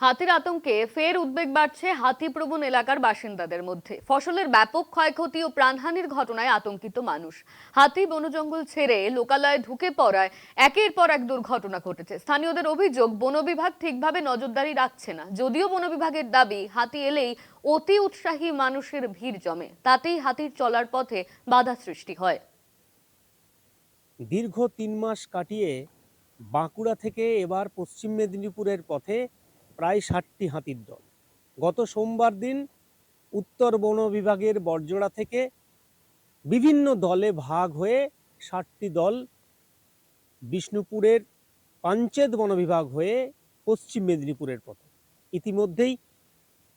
হাতির আতঙ্কে ফের উদ্বেগ বাড়ছে হাতিপ্রবণ এলাকার বাসিন্দাদের মধ্যে। ফসলের ব্যাপক ক্ষয়ক্ষতি ও প্রাণহানির ঘটনায় আতঙ্কিত মানুষ। হাতি বনজঙ্গল ছেড়ে লোকালয়ে ঢুকে পড়ায় একের পর এক দুর্ঘটনা ঘটেছে। স্থানীয়দের অভিযোগ, বন বিভাগ ঠিকভাবে নজরদারি রাখছে না। যদিও বন বিভাগের দাবি, হাতি এলেই অতি উৎসাহী মানুষের ভিড় জমে, তাতেই হাতির চলার পথে বাধা সৃষ্টি হয়। দীর্ঘ ৩ মাস কাটিয়ে বাঁকুড়া থেকে এবার পশ্চিম মেদিনীপুরের পথে প্রায় ৬০টি হাতির দল। গত সোমবার দিন উত্তর বন বিভাগের বড়জোড়া থেকে বিভিন্ন দলে ভাগ হয়ে ৬০টি দল বিষ্ণুপুরের পাঞ্চেত বন বিভাগ হয়ে পশ্চিম মেদিনীপুরের পথে ইতিমধ্যেই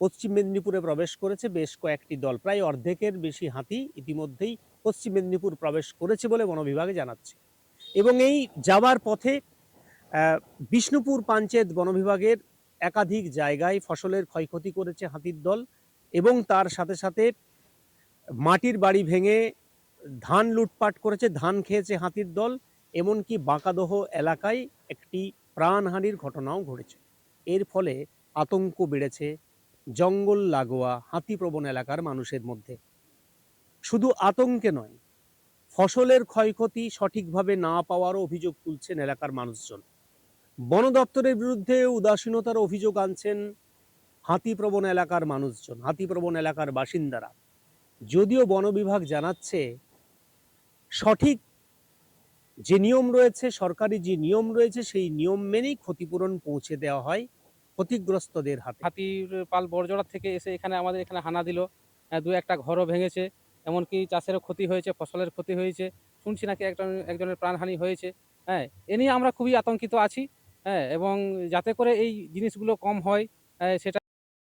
পশ্চিম মেদিনীপুরে প্রবেশ করেছে বেশ কয়েকটি দল। প্রায় অর্ধেকের বেশি হাতি ইতিমধ্যেই পশ্চিম মেদিনীপুর প্রবেশ করেছে বলে বন বিভাগে জানাচ্ছে। এবং এই যাওয়ার পথে বিষ্ণুপুর পাঞ্চেত বন বিভাগের একাধিক জায়গায় ফসলের ক্ষয়ক্ষতি করেছে হাতির দল এবং তার সাথে সাথে মাটির বাড়ি ভেঙে ধান লুটপাট করেছে, ধান খেয়েছে হাতির দল। এমনকি বাঁকাদহ এলাকায় একটি প্রাণহানির ঘটনাও ঘটেছে। এর ফলে আতঙ্ক বেড়েছে জঙ্গল লাগোয়া হাতিপ্রবণ এলাকার মানুষের মধ্যে। শুধু আতঙ্কে নয়, ফসলের ক্ষয়ক্ষতি সঠিকভাবে না পাওয়ারও অভিযোগ তুলছেন এলাকার মানুষজন। বন দপ্তরের বিরুদ্ধে উদাসীনতার অভিযোগ আনছেন হাতিপ্রবণ এলাকার মানুষজন, হাতিপ্রবণ এলাকার বাসিন্দারা। যদিও বন বিভাগ জানাচ্ছে সঠিক যে নিয়ম রয়েছে, সরকারি যে নিয়ম রয়েছে, সেই নিয়ম মেনেই ক্ষতিপূরণ পৌঁছে দেওয়া হয় ক্ষতিগ্রস্তদের হাতে। হাতির পাল বড়জোড়া থেকে এসে আমাদের এখানে হানা দিল। দু একটা ঘরও ভেঙেছে, এমনকি চাষেরও ক্ষতি হয়েছে, ফসলের ক্ষতি হয়েছে। শুনছি নাকি একজনের প্রাণহানি হয়েছে। হ্যাঁ, এ নিয়ে আমরা খুবই আতঙ্কিত আছি। হ্যাঁ, এবং যাতে করে এই জিনিসগুলো কম হয় সেটা